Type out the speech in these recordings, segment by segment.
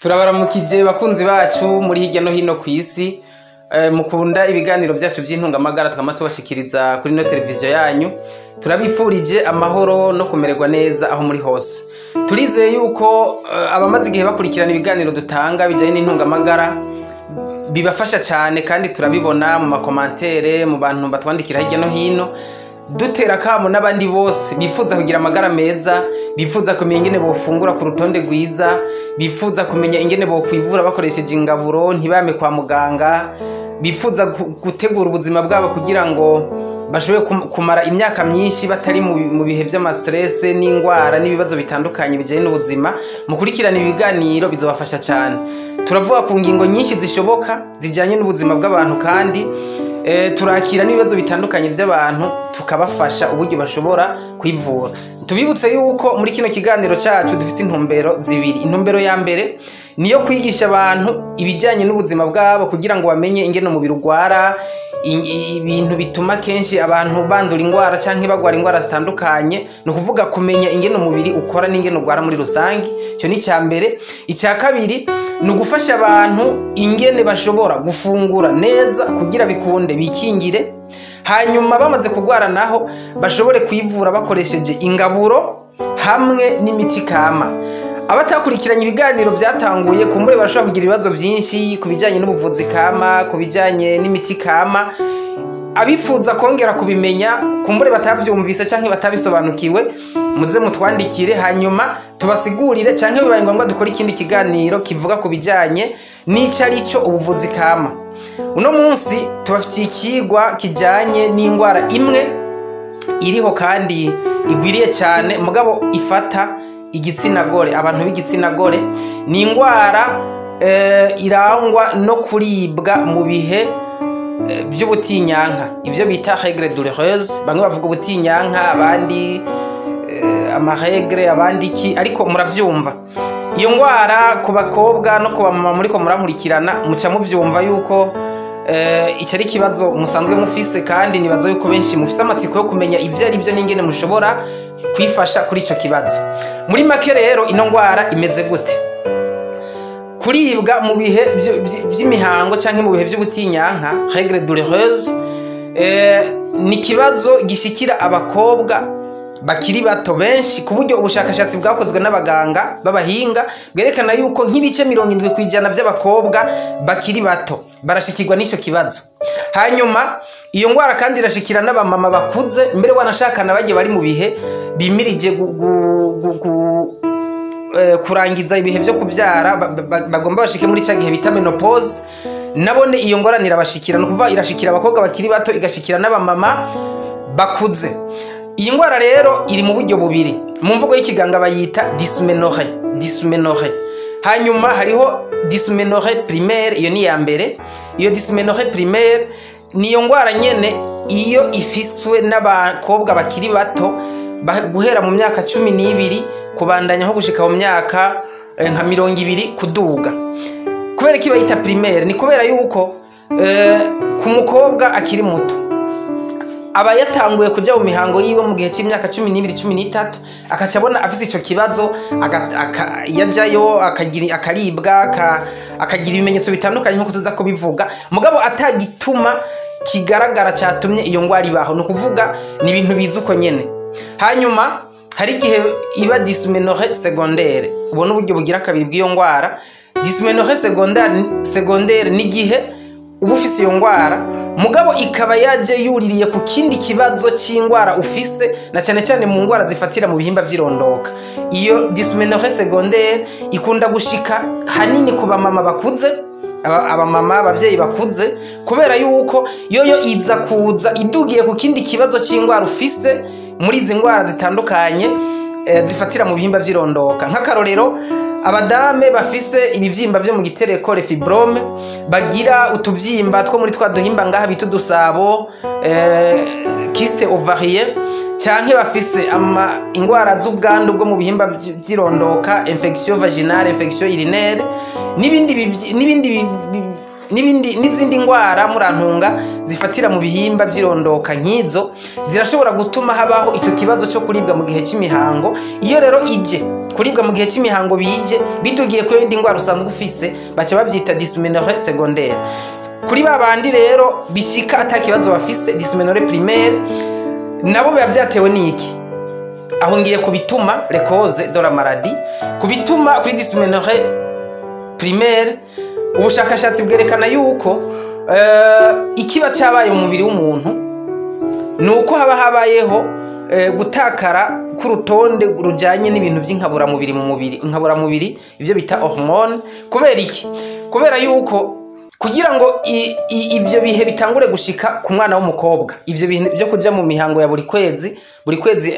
Turabaramukije bakunzi bacu muri hirya no hino kw'isi mukunda ibiganiro byacu by'intungamagara twama tubashikiriza kuri no televiziyo yanyu. Turabifurije amahoro no kumererwa neza aho muri hose. Turizeye yuko abamaze igihe bakurikirana ibiganiro dutanga bijanye n'intungamagara bibafasha cyane, kandi turabibona mu makomantere mu bantu batwandikira hirya no hino. Dutera kamo n'abandi bose bifuza kugira amagara meza, bifuza kumenya ingene bofungura ku rutonde rwiza, bifuza kumenya ingene bokwivura bakoresheje ingaburo ntibame kwa muganga, bifuza gutegura ubuzima bwabo kugira ngo bashobore kumara imyaka myinshi batari mu bihe by'amastress n'ingwara n'ibibazo bitandukanye bijanye n'ubuzima. Mukurikirana ibiganiro bizobafasha cyane. Turavuga ku ngingo nyinshi zishoboka zijanye n'ubuzima bw'abantu, kandi turakira n'ibibazo bitandukanye by'abantu tukabafasha uburyo bashobora kwivura. Tubibutse yuko muri kino kiganiro cyacu dufise intumbero zibiri. Intumbero ya mbere niyo kwigisha abantu ibijyanye n'ubuzima bwabo kugira ngo bamenye ingene umubiri ugwara, ibintu bituma kenshi abantu bandura ingwara canke bagwara ingwara zitandukanye. No kuvuga kumenya ingene umubiri ukora n'ingene ugwara muri rusangi. Cyo ni cya mbere. Icya kabiri ni ugufasha abantu ingene bashobora gufungura neza kugira bikunde bikingire, hanyuma bamaze kugwara naho bashobore kwivura bakoresheje ingaburo hamwe n'imiti kama. Abatakurikiranye ibiganiro byatanguye kumbure barashobora kugira ibibazo byinshi kubijanye n'ubuvuzi kama, kubijanye n'imiti kama. Abifuza kongera kubimenya kumbure batavyumvise canke batabisobanukiwe, muze mutwandikire hanyuma tubasigurire, canke bibaye ngombwa dukora ikindi kiganiro kivuga kubijanye n'icarico ubuvuzi kama. Uno munsi tubafitiye ikigwa kijanye n'ingwara imwe iriho kandi igwiriye cyane mugabo ifata igitsina gore, abantu b'igitsina gore. Ni ingwara irangwa no kuribwa mu bihe by'ubutinyanka, ivyo bita règle douloureuse. Bamwe bavuga ubutinyanka, abandi amaregre, abandi ki, ariko muravyumva. Iyo ngwara ku bakobwa no ku bamama muriko muramurikirana muca muvyumva yuko icyo ari kibazo musanzwe mufise, kandi nibaza yuko benshi mufise amatsiko yo kumenya ivyo ari byo n'ingene mushobora kwifasha kuri ico kibazo. Muri make rero ino ngwara imeze gute? Kuribwa mu bihe by'imihango canke mu bihe by'ubutinyanka, règle douloureuse, ni kibazo gishikira abakobwa bakiri bato benshi, ku buryo ubushakashatsi bwakozwe n'abaganga b'abahinga bwerekana yuko nk'ibice 70% by'abakobwa bakiri bato barashikirwa n'ico kibazo. Hanyuma iyo ngwara kandi irashikira n'abamama bakuze, mbere wanashakana bagiye bari mu bihe bimirije kurangiza ibihe byo kuvyara, bagomba bashike muri cya gihe bita menopause. Nabone iyo ngwara nirabashikira, no kuva irashikira abakobwa bakiri bato igashikira n'abamama bakuze. Iyi ngwara rero iri mu buryo bubiri. Mu mvugo y'ikiganga bayita dysménorrhée. Hanyuma hariho dysménorrhée primaire, iyo ni ya mbere. Iyo dysménorrhée primaire niyo ngwara nyene iyo ifiswe n'abakobwa bakiri bato guhera mu myaka 12 kubandanya ho gushika mu myaka nka 20 kuduga. Kubera ki bayita primaire? Ni kubera yuko ku mukobwa akiri muto aba yatanguye kuja mu mihango yiwe mu gihe cy'imyaka 12-13, akaca abona afise ico kibazo, yajayo akaribwa, akagira ibimenyetso bitandukanye nko tuza kubivuga, mugabo atagituma kigaragara cyatumye iyo ngwara ibaho. No kuvuga ni ibintu bizuko nyene. Hanyuma hari igihe iba dysménorrhée secondaire. Ubona uburyo bugira kabiri bw'iyo ngwara. Dysménorrhée secondaire ni gihe uba ufise iyo ngwara mugabo ikaba yaje yuririye ku kindi kibazo c'ingwara ufise, na cyane cyane mu ngwara zifatira mu bihimba vy'irondoka. Iyo dysménorrhée secondaire ikunda gushika hanini ku bamama bakuze, abamama abavyeyi bakuze, kubera yuko yoyo iza kuza idugiye ku kindi kibazo c'ingwara ufise muri izi ngwara zitandukanye zifatira mu bihimba vy'irondoka. Nk'akarorero, abadame bafise ibivyimba vyo mu gitereko, le fibrome, bagira utuvyimba two muri twa duhimba ngaha bita udusabo, kyste ovarien, canke bafise ingwara z'ubwandu bwo mu bihimba vy'irondoka, infection vaginale, infection urinaire, n'izindi ngwara murantunga zifatira mu bihimba vy'irondoka. Nk'izo zirashobora gutuma habaho ico kibazo cyo kuribwa mu gihe cy'imihango. Iyo rero ije kuribwa mu gihe cy'imihango bije bidugiye ko indi ndwara usanzwe ufise baca bavyita dysménorrhée secondaire. Kuri babandi rero bishika atakibazo bafise dysménorrhée primaire nabo biba vyatewe n'iki? Aho ngiye kubituma les causes de la maladie, kubituma kuri dysménorrhée primaire. Ubushakashatsi bwerekana yuko ikiba cyabaye mu mubiri w'umuntu nuko haba habayeho gutakara k'urutonde rujanye n'ibintu by'inkaburamubiri mu mubiri. Inkaburamubiri ivyo bita hormone. Kubera iki? Kubera yuko kugira ngo ivyo bihe bitangure gushika ku mwana w'umukobwa, ivyo bintu byo kuja mu mihango ya buri kwezi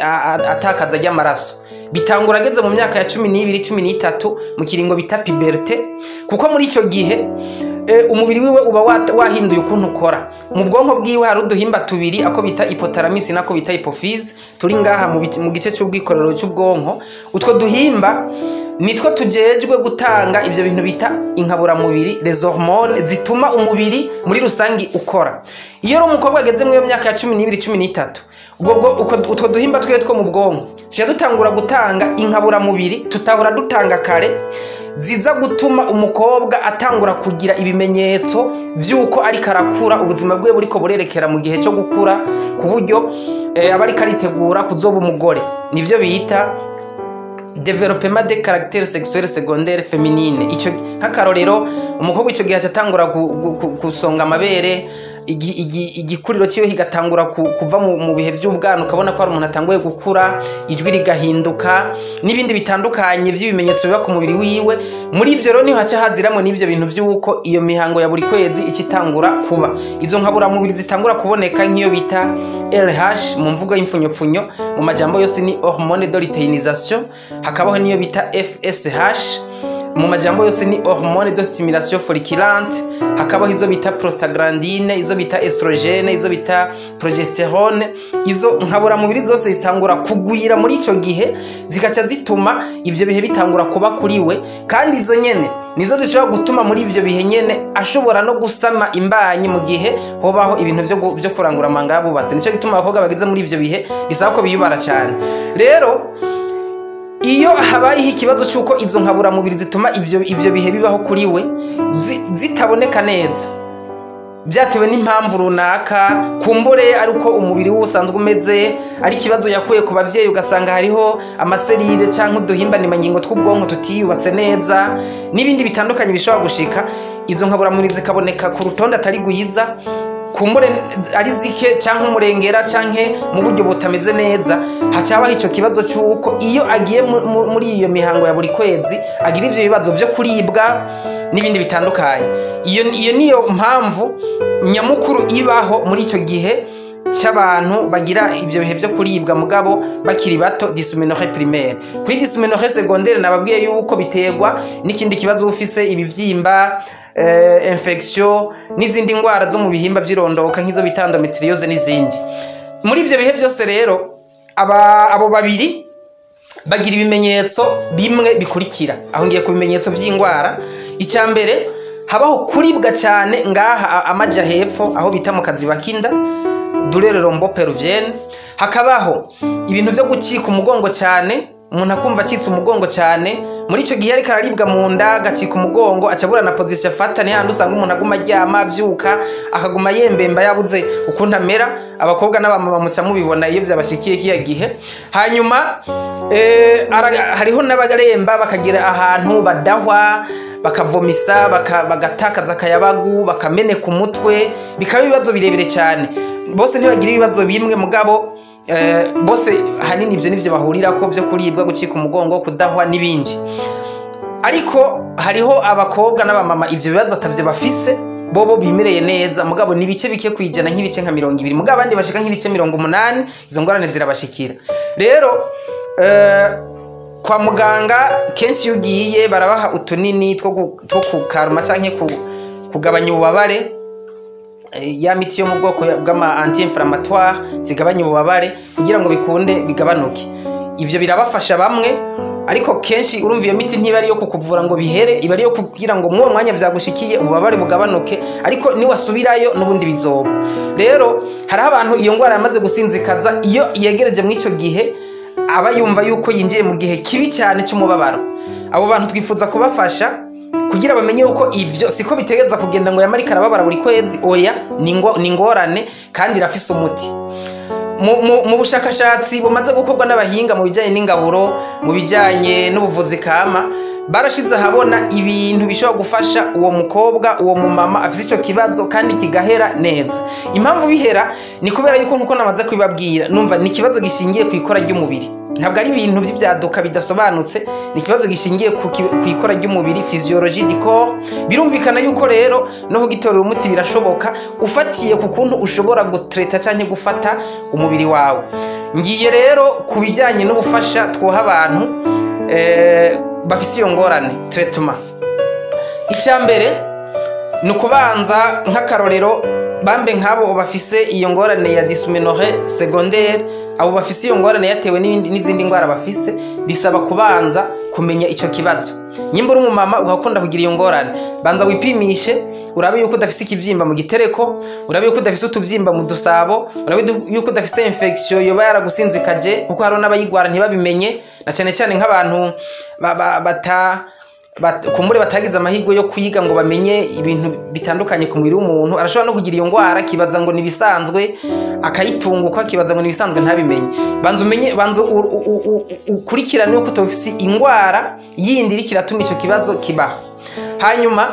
atakaza ry'amaraso bitangura ageze mu myaka ya 12 13 mu kiringo bita puberté, kuko muri ico gihe umubiri wiwe uba wahinduye ukuntu ukora. Mu bwonko bwiwe hari uduhimba tubiri ako bita hypothalamus nako bita hypophyse turi ngaha mu gice cy'ubwikorero cy'ubwonko. Utwo duhimba nitwo tujejwe gutanga ivyo bintu bita inkaburamubiri, les hormones zituma umubiri muri rusangi ukora. Iyo ro umukobwa ageze mu myaka ya 12 13 utwo duhimba twiwe two mu bwonko tuja dutangura gutanga inkaburamubiri tutahora dutanga kare, ziza gutuma umukobwa atangura kugira ibimenyetso vy'uko ari karakura, ubuzima bwe buriko burerekera mu gihe cyo gukura, ku buryo abari karitegura kuzoba umugore. Nivyo bita développement des caractères sexuels secondaires féminines. Ico nk'akarorero umukobwa ico gihe atangura gusonga amabere, igikuriro ciwe higatangura kuva mu bihe by'ubwana, ukabona ko ari umuntu atanguye gukura, ijwi rigahinduka n'ibindi bitandukanye by'ibimenyetso biba ku mubiri wiwe. Muri ivyo rero niho haca haziramo n'ivyo bintu by'uko iyo mihango ya buri kwezi ikitangura kuba. Izo nkaburamubiri zitangura kuboneka nk'iyo bita LH mu mvugo y'imfunyopfunyo, mu majambo yose ni hormone de luteinisation. Hakabaho niyo bita FSH mu majambo yose ni hormone de stimulation folliculante. Hakabaho izo bita prostaglandine, izo bita estrogene, izo bita progesterone. Izo nkaburamubiri zose zitangura kugwira muri ico gihe, zikaca zituma ivyo bihe bitangura kuba kuri we, kandi izo nyene nizo zishobora gutuma muri ivyo bihe nyene ashobora no gusama imbanyi mu gihe hobaho ibintu byo kurangura amanga yabubatse. Nico gituma abakobwa bageze muri ivyo bihe bisaba ko biyubara cyane. Rero iyo habaye ikibazo cyuko izo nkaburamubiri zituma ivyo bihe bibaho kuri we zitaboneka neza, byatewe n'impamvu runaka, kumbure ariko umubiri we usanzwe umeze, ari kibazo yakuye ku bavyeyi, ugasanga hariho amaserire canke uduhimbanyimangingo tw'ubwonko tutiyubatse neza, n'ibindi bitandukanye bishobora gushika, izo nkaburamubiri zikaboneka ku rutonde atari guyiza, kumbure ari zike canke umurengera canke mu buryo butameze neza. Hacabaho ico kibazo cyuko iyo agiye muri iyo mihango ya buri kwezi agira ivyo bibazo byo kuribwa n'ibindi bitandukanye. Iyo niyo mpamvu nyamukuru ibaho muri ico gihe cy'abantu bagira ivyo bihe byo kuribwa mugabo bakiri bato, dysménorrhée primaire. Kuri dysménorrhée secondaire nababwiye yuko biterwa n'ikindi kibazo ufise, ibivyimba, infection n'izindi ndwara zo mu bihimba by'irondoka nk'izo bita endometriose n'izindi. Muri ivyo bihe byose rero abo babiri bagira ibimenyetso bimwe bikurikira. Aho ngiye ku bimenyetso by'indwara. Icya mbere, habaho kuribwa cyane ngaha amaja hepfo aho bita mu kaziba kinda, douleur lombo-pelvienne. Hakabaho ibintu byo gucika umugongo cyane, umuntu akumva acitse umugongo cyane. Muri ico gihe ariko araribwa mu nda, gacika umugongo, acabura na position afata, ni handi usanga umuntu aguma aryama avyuka akaguma yembemba yabuze ukuntu amera. Abakobwa n'abamama muca mubibona iyo byabashikiye kiya gihe. Hanyuma hariho n'abagaremba bakagira ahantu badahwa, bakavomisa, bagatakaza akayabagu, bakameneka umutwe, bikaba ibibazo birebire cyane. Bose ntibagira ibibazo bimwe mugabo bose hanini ivyo nivyo bahurira ko byo kuribwa, gucika umugongo, kudahwa n'ibindi. Ariko hariho abakobwa n'abamama ivyo bibazo atavyo bafise, bobo bimereye neza mugabo ni bice bike kwijana, nk'ibice nka 20, mugabo abandi bashika nk'ibice 80 izo ngorane zirabashikira. Rero kwa muganga kenshi yugiye barabaha utunini two kukaruma canke kugabanya ububabare, ya miti yo mu bwoko bw'ama anti-inflammatoire zigabanya ububabare kugira ngo bikunde bigabanuke. Ivyo birabafasha bamwe, ariko kenshi urumva iyo miti ntiba ari yo kukuvura ngo bihere, iba ari yo kugira ngo mu mwanya vyagushikiye ububabare bugabanuke, ariko ni wasubirayo n'ubundi bizoba. Rero hari abantu iyo ngwara yamaze gusinzikaza, iyo yegereje mu ico gihe aba yumva yuko yinjiye mu gihe kibi cyane cy'umubabaro. Abo bantu twifuza kubafasha kugira bamenye yuko ivyo siko bitegereza kugenda ngo yamarika arababara buri kwezi. Oya, ni ingorane kandi irafise umuti. Mu bushakashatsi bumaze gukorwa n'abahinga mu bijyanye n'ingaburo, mu bijyanye n'ubuvuzi kama, barashize ahabona ibintu bishobora gufasha uwo mukobwa, uwo mumama afite icyo kibazo kandi kigahera neza. Impamvu bihera ni kubera yuko nkuko namaze kubibabwira, numva ni ikibazo gishingiye ku ikora ry'umubiri. Ntabwo ari ibintu by'ibyaduka bidasobanutse, ni ikibazo gishingiye ku ikora ry'umubiri, physiologie du corps. Birumvikana yuko rero no kugitorera umuti birashoboka ufatiye ku kuntu ushobora gutreta cyangwa gufata umubiri wawe. Ngiye rero ku bijyanye n'ubufasha twoha abantu bafise iyo ngorane traitement. Icyambere ni ukubanza nk'akarorero bambe nk'abo bafise iyo ngorane ya dysménorrhée secondaire, abo bafise iyo ngorane yatewe n'izindi ndwara bafise, bisaba kubanza kumenya icyo kibazo. Nyimbura umumama ugakunda kugira iyo ngorane, banza wipimishe urabe yuko udafise ikivyimba mu gitereko, urabe yuko udafise utuvyimba mu dusabo, urabe yuko udafise infection yoba yaragusinzikaje, kuko haro n'abayigwara ntibabimenye, na cyane cyane nk'abantu kumbure batagize amahirwe yo kwiga ngo bamenye ibintu bitandukanye ku mubiri w'umuntu. Arashobora no kugira iyo ngwara kibaza ngo nibisanzwe, akayitunguka kibaza ngo nibisanzwe ntabimenye. Banza ukurikirane uko utofise ingwara yindi iri kiratuma icyo kibazo kibaho. Hanyuma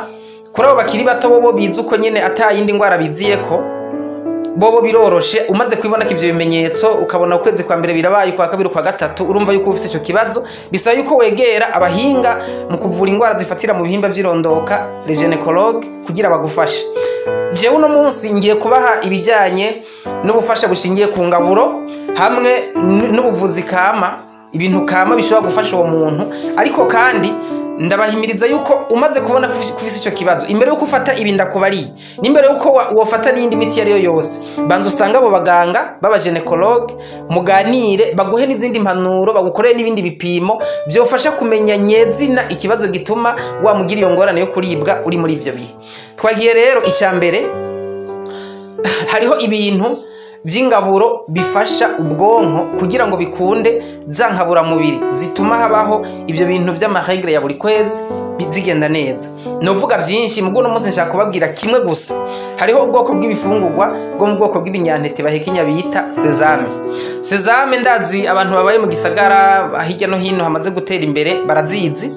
kuri abo bakiri bato bobo bize uko nyene atayindi ngwara biziyeko, bobo biroroshe. Umaze kwibona ivyo bimenyetso ukabona ukwezi kwa mbere birabaye, kwa kabiri, kwa gatatu, urumva yuko ufite icyo kibazo. Bisaba yuko wegera abahinga mu kuvura ingwara zifatira mu bihimba vy'irondoka, les gynécologues, kugira bagufashe. Jewe uno munsi ngiye kubaha ibijyanye n'ubufasha bushingiye ku ngaburo hamwe n'ubuvuzi kama, ibintu kama bishobora gufasha uwo muntu. Ariko kandi ndabahimiriza yuko umaze kubona kufise icyo kibazo, imbere yuko ufata ibinda kubari, n'imbere yuko wofata n'indi miti yariyo yose, banza usanga abo baganga baba gynécologue, muganire baguhe n'izindi mpanuro, bagukoreye n'ibindi bipimo byofasha kumenya nyezina ikibazo gituma wamugira iyo ngorane yo kuribwa uri muri ivyo bihe. Twagiye rero icyambere, hariho ibintu by'ingaburo bifasha ubwonko kugira ngo bikunde za nkabura mubiri zituma habaho ibyo bintu by'amaregre ya buri kwezi bizigenda neza. Novuga byinshi mugo no munsi nshaka kubabwira kimwe gusa. Hariho ubwoko bw'ibifungurwa bwo mu bwoko bw'ibinyantete bahekenya bita sesame. Sesame ndazi abantu babaye mu gisagara hirya no hino hamaze gutera imbere barazizi,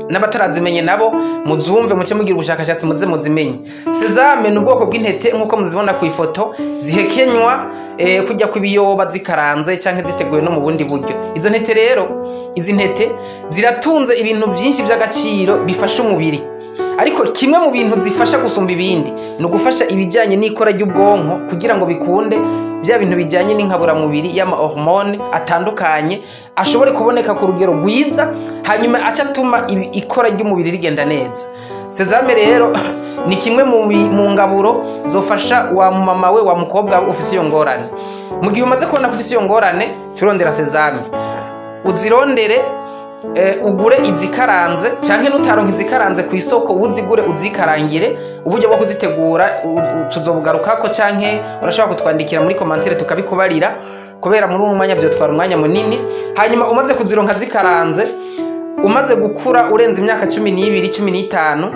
n'abatarazimenye nabo muzumve muce mugira ubushakashatsi muze muzimenye. Sesame ni ubwoko bw'intete nkuko muzibona ku ifoto, zihekenywa kujya kubiyoba zikaranze canke ziteguye no mu bundi buryo. Izo ntete rero, izi ntete ziratunze ibintu byinshi by'agaciro bifasha umubiri. Ariko kimwe mu bintu zifasha gusumba ibindi no gufasha ibijyanye n'ikora ry'ubwonko kugira ngo bikunde bya bintu bijyanye n'inkabura mubiri y'ama hormone atandukanye ashobore kuboneka ku rugero rwiza, hanyuma aca atuma ikora ry'umubiri rigenda neza. Sesame rero ni kimwe mu ngaburo zofasha wa mama we wa mukobwa ufise iyo ngorane. Mu gihe umaze kubona ufise iyo ngorane, turondera sesame, uzirondere ugure izikaranze canke nutaronka izikaranze ku isoko, uzigure uzikarangire. Uburyo bwo kuzitegura tuzobugarukako, canke urashobora kutwandikira muri commentaire tukabikubarira, kubera muri uyu mwanya byo twara umwanya munini. Hanyuma umaze kuzironka zikaranze, umaze gukura urenze imyaka 12 15,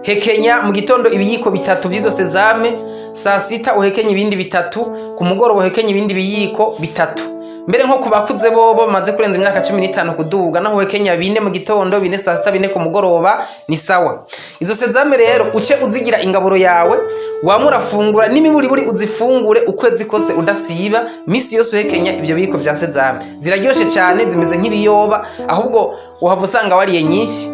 hekenya mu gitondo ibiyiko 3 by'izo sesame, saa sita uhekenya ibindi 3, ku mugoroba uhekenya ibindi biyiko 3. Mbere nko kubakuze bobo bamaze kurenza imyaka 15 kuduga, naho wekenya 4 mu gitondo, 4 saa sita, 4 ku mugoroba, ni sawa. Izo sesame rero uce uzigira ingaburo yawe, wamurafungura n'imiburiburi uzifungure ukwezi kose udasiba, misi yose uhekenya ibyo biko bya sesame. Ziraryoshe cyane, zimeze nk'ibiyoba, ahubwo uhava usanga wariye nyinshi.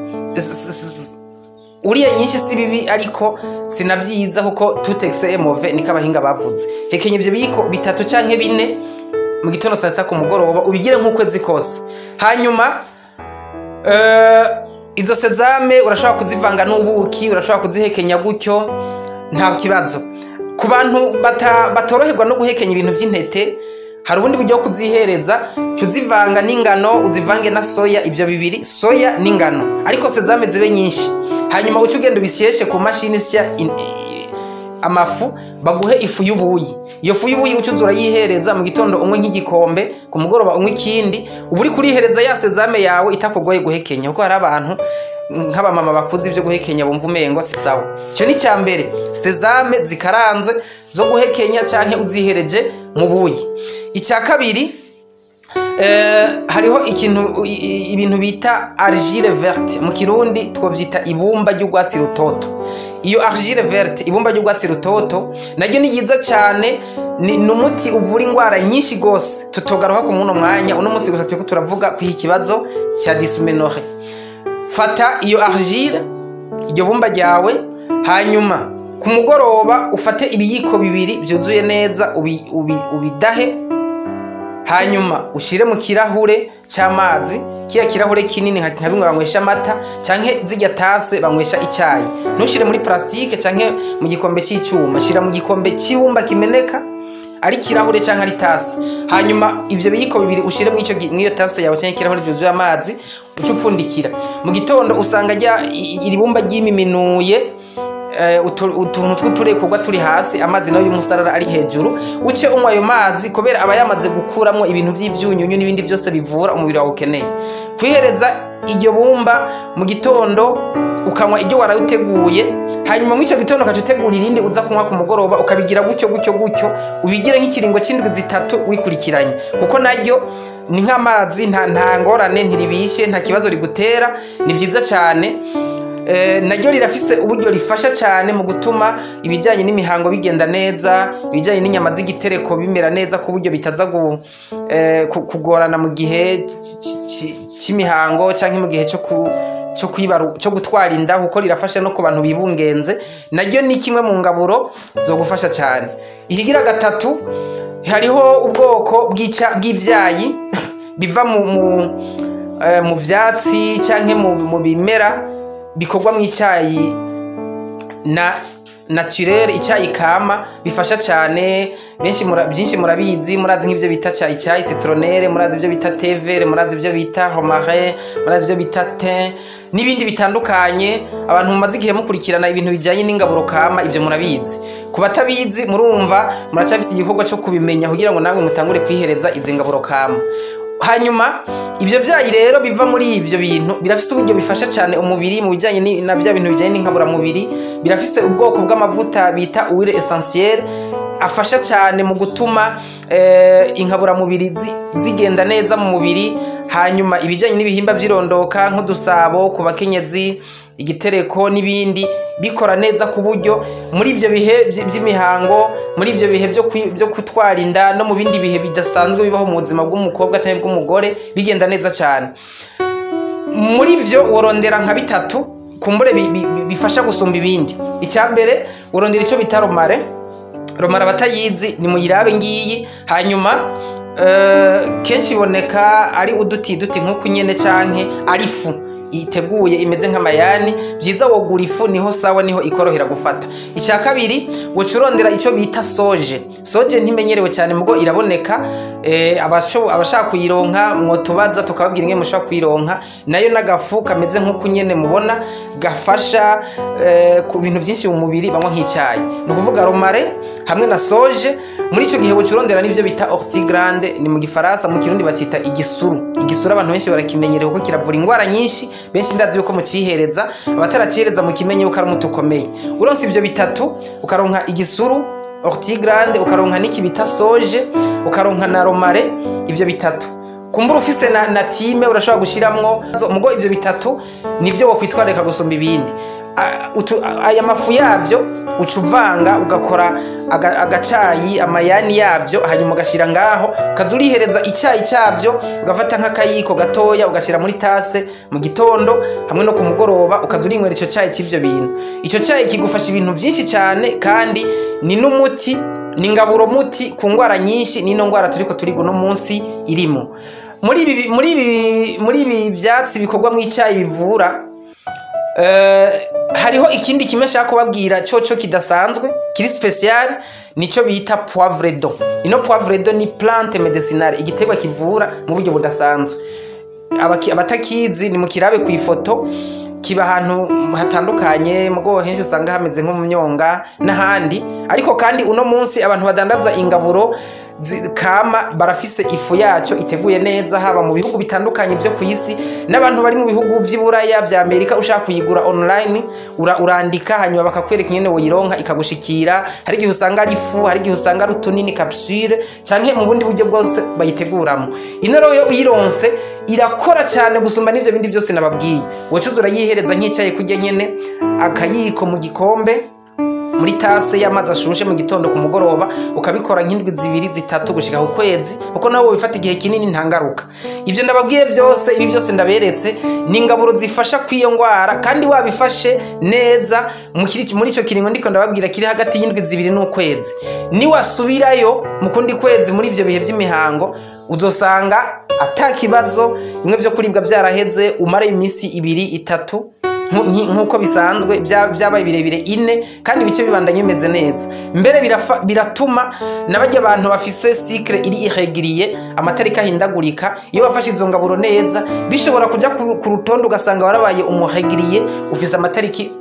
Uriye nyinshi si bibi, ariko sinavyiza kuko tout excès est mauvais, niko abahinga bavuze. Hekenya ibyo biko 3 canke 4 mu gitondo saa sita, ku mugoroba ubigire nk'ukwezi kose. Hanyuma izo sesame urashobora kuzivanga n'ubuki, urashobora kuzihekenya gutyo nta kibazo. Ku bantu batoroherwa no guhekenya ibintu by'intete, hari ubundi buryo kuzihereza, cyuzivanga n'ingano, uzivange na soya, ibyo bibiri, soya n'ingano, ariko sesame zibe nyinshi. Hanyuma uce ugenda ubisyeshe ku mashini sya amafu baguhe ifu y'ubuyi. Iyo fu y'ubuyi ucuzura yihereza mu gitondo umwe nk'igikombe, ku mugoroba umwe ikindi, uba uri kurihereza ya sezame yawe itakugoye guhekenya, kuko hari abantu nk'abamama bakuze ibyo guhekenya bumva umengo si sawa. Icyo ni cya mbere, sezame zikaranze zo guhekenya canke uzihereje mu buyi. Icya kabiri, hariho ibintu bita argile verte, mu kirundi twovyita ibumba ry'urwatsi rutoto. Iyo argile verte, ibumba ry'urwatsi rutoto, naryo ni ryiza cyane, ni umuti uvura indwara nyinshi gose. Tutogaruka ku muno mwanya, uno munsi gusa turiko turavuga ku ikibazo cya dysmenorrhée. Fata iyo argile, iryo bumba ryawe, hanyuma ku mugoroba ufate ibiyiko bibiri byuzuye neza, ubidahe, hanyuma ushire mu kirahure cy'amazi, kiya kirahure kinini nka bimwe banywesha amata canke zirya tase banywesha icyayi. Ntushire muri plastique canke mu gikombe cy'icuma, shira mu gikombe cy'ibumba kimeneka, ari kirahure canke ari tase. Hanyuma ivyo biyiko bibiri ushire mu iyo tase yawe canke kirahure byuzuye amazi, ucupfundikira. Mu gitondo usanga iri bumba ryimiminuye, utuntu tw'uturekurwa turi hasi, amazi nayo y'umusarara ari hejuru. Uce unywa ayo mazi kubera aba yamaze gukuramo ibintu by'ibyunyunyu n'ibindi byose bivura umubiri wawe ukeneye. Kwihereza iryo bumba mu gitondo, ukanywa iryo warayuteguye, hanyuma mu icyo gitondo ukaca utegura irindi uza kunywa ku mugoroba, ukabigira gutyo ubigire nk'ikiringo c'indwi zitatu wikurikiranye, kuko naryo ni nk'amazi, nta ngorane, ntiribishe, nta kibazo rigutera, ni byiza cyane. Naryo rirafise uburyo rifasha cyane mu gutuma ibijyanye n'imihango bigenda neza, ibijyanye n'inyama z'igitereko bimera neza, ku buryo bitaza kugorana mu gihe cy'imihango cyangwa mu gihe cyo gutwara inda, kuko rirafasha no ku bantu bibungenze. Naryo ni kimwe mu ngaburo zo gufasha cyane. Ihigira gatatu, hariho ubwoko bw'ibyayi biva mu byatsi cyangwa mu bimera bikorwa mu icyayi naturel, icyayi kama, bifasha cyane. Byinshi murabizi, murazi nk'ibyo bita icyayi citronelle, murazi ibyo bita thé vert, murazi ibyo bita romarin, murazi ibyo bita thym n'ibindi bitandukanye. Abantu mumaze igihe mukurikirana ibintu bijyanye n'ingaburo kama, ibyo murabizi. Ku batabizi murumva muracyafise igikorwa cyo kubimenya kugira ngo namwe mutangure kwihereza izi ngaburo kama. Hanyuma ibyo byayi rero biva muri ibyo bintu birafise uburyo bifasha cyane umubiri mu bijyanye na bya bintu bijyanye n'inkaburamubiri. Birafise ubwoko bw'amavuta bita huile essentielle, afasha cyane mu gutuma inkaburamubiri zigenda neza mu mubiri. Hanyuma ibijyanye n'ibihimba by'irondoka nk'udusabo ku bakenyezi, igitereko n'ibindi bikora neza, ku buryo muri ibyo bihe by'imihango, muri ibyo bihe byo gutwara inda no mu bindi bihe bidasanzwe bibaho mu buzima bw'umukobwa cyangwa bw'umugore bigenda neza cyane. Muri ibyo worondera nka bitatu kumbure bifasha gusumba ibindi. Icya mbere worondera icyo bita romare. Romare abatayizi ni muyirabe ngiyi. Hanyuma kenshi iboneka ari uduti nk'uko nyene canke ari ifu iteguye imeze nk'amayani. Byiza wogura ifu, niho sawa, niho ikorohera gufata. Icya kabiri wocurondera icyo bita soje. Soje ntimenyerewe cyane mugo iraboneka, abashaka kuyironka mwotubaza tukababwira ingene mushaka kuyironka. Nayo nagafu kameze nk'uko nyene mubona, gafasha ku bintu byinshi mu mubiri banywa nk'icyayi. Ni ukuvuga romare hamwe na soje. Muri icyo gihe wocurondera n'ibyo bita ortie grande, ni mu gifaransa, mu kirundi bacita igisuru. Igisuru abantu benshi barakimenyereye kuko kiravura indwara nyinshi, benshi ndazi yuko mucihereza, abataracihereza mukimenye yuko ari umuti ukomeye. Uronse ibyo bitatu, ukaronka igisuru, ortie grande, ukaronka n'iki bita soje, ukaronka na romare, ibyo bitatu. Kumbura ufise na time urashobora gushiramwo mugo ivyo bitatu nivyo wokwitwareka gusumba ibindi. Aya mafu yavyo ucuvanga ugakora agacayi, amayani yavyo, hanyuma ugashira ngaho, kazurihereza icyayi cyavyo, ugafata nk'akayiko gatoya ugashira muri tase mu gitondo hamwe no ku mugoroba, ukazurinywera ico cyayi cy'ivyo bintu. Ico cyayi kigufasha ibintu byinshi cyane, kandi ni n'umuti, ni ngaburo muti ku ngwara nyinshi, nino ngwara turiko turigo no munsi irimo. Muri ibi byatsi bikorwa mu icyayi bivura, hariho ikindi kimwe nshaka kubabwira cyo kidasanzwe, kiri special, nico bita poivre d'eau. Ino poivre d'eau ni plante medicinale, igiterwa kivura mu buryo budasanzwe. Abatakizi ni mukirabe ku ifoto, kiba ahantu hatandukanye mugo henshi usanga hameze nko mu myonga n'ahandi ariko kandi uno munsi abantu badandaza ingaburo kama barafise ifu yacu iteguye neza haba mu bihugu bitandukanye byo kwisi n'abantu bari mu bihugu by'Iburaya vya Amerika ushaka kuyigura online urandika hanyuma bakakwereka nyene woyironka ikagushikira hari gihe usanga ari ifu hari gihe usanga ari utunini capsule canke mu bundi buryo bwose bayiteguramo ino rero uyironse irakora cyane gusumba n'ivyo bindi byose nababwiye wocuza urayihereza nk'icaye kujya nyene akayiko mu gikombe muri tase y'amazi ashushe mu gitondo ku mugoroba ukabikora nk'indwi zibiri zitatu gushika ku kwezi uko nawe bifata igihe kinini ntangaruka ivyo ndababwiye byose ibi byose ndaberetse ni ingaburo zifasha kwiyo ngwara kandi wabifashe neza muri ico kiringo ndiko ndababwira kiri hagati y'indwi zibiri n'ukwezi ni wasubirayo mu kundi kwezi muri ivyo bihe by'imihango uzosanga atakibazo bimwe byo kuribwa byaraheze umare iminsi 2-3 nkuko bisanzwe byabaye birebire 4 kandi bice bibandanye bimeze neza mbere biratuma nabajya abantu bafise cycle iri irrégulier amatarika hindagurika iyo bafashe izo ngaburo neza bishobora kujya ku rutondo ugasanga warabaye umurégulier ufise amatariki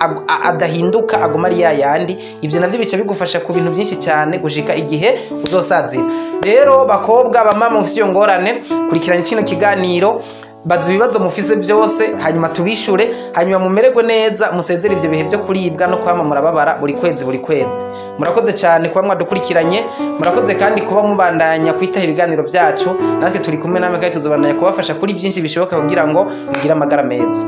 adahinduka agoma ari yayandi ivyo navyo bice bigufasha ku bintu byinshi cyane gushika igihe uzosazira rero bakobwa bamama mufise iyo ngorane kurikirana kino kiganiro bazi ibibazo mufise byose hanyuma tubishure hanyuma mumererwe neza musezera ibyo bihe byo kuribwa no kwama murababara buri kwezi murakoze cyane kuba mwadukurikiranye murakoze kandi kuba mubandanya kwitaho ibiganiro byacu natwe turi kumwe namwe kandi tuzobandanya kubafasha kuri byinshi bishoboka kugira ngo mugire amagara meza.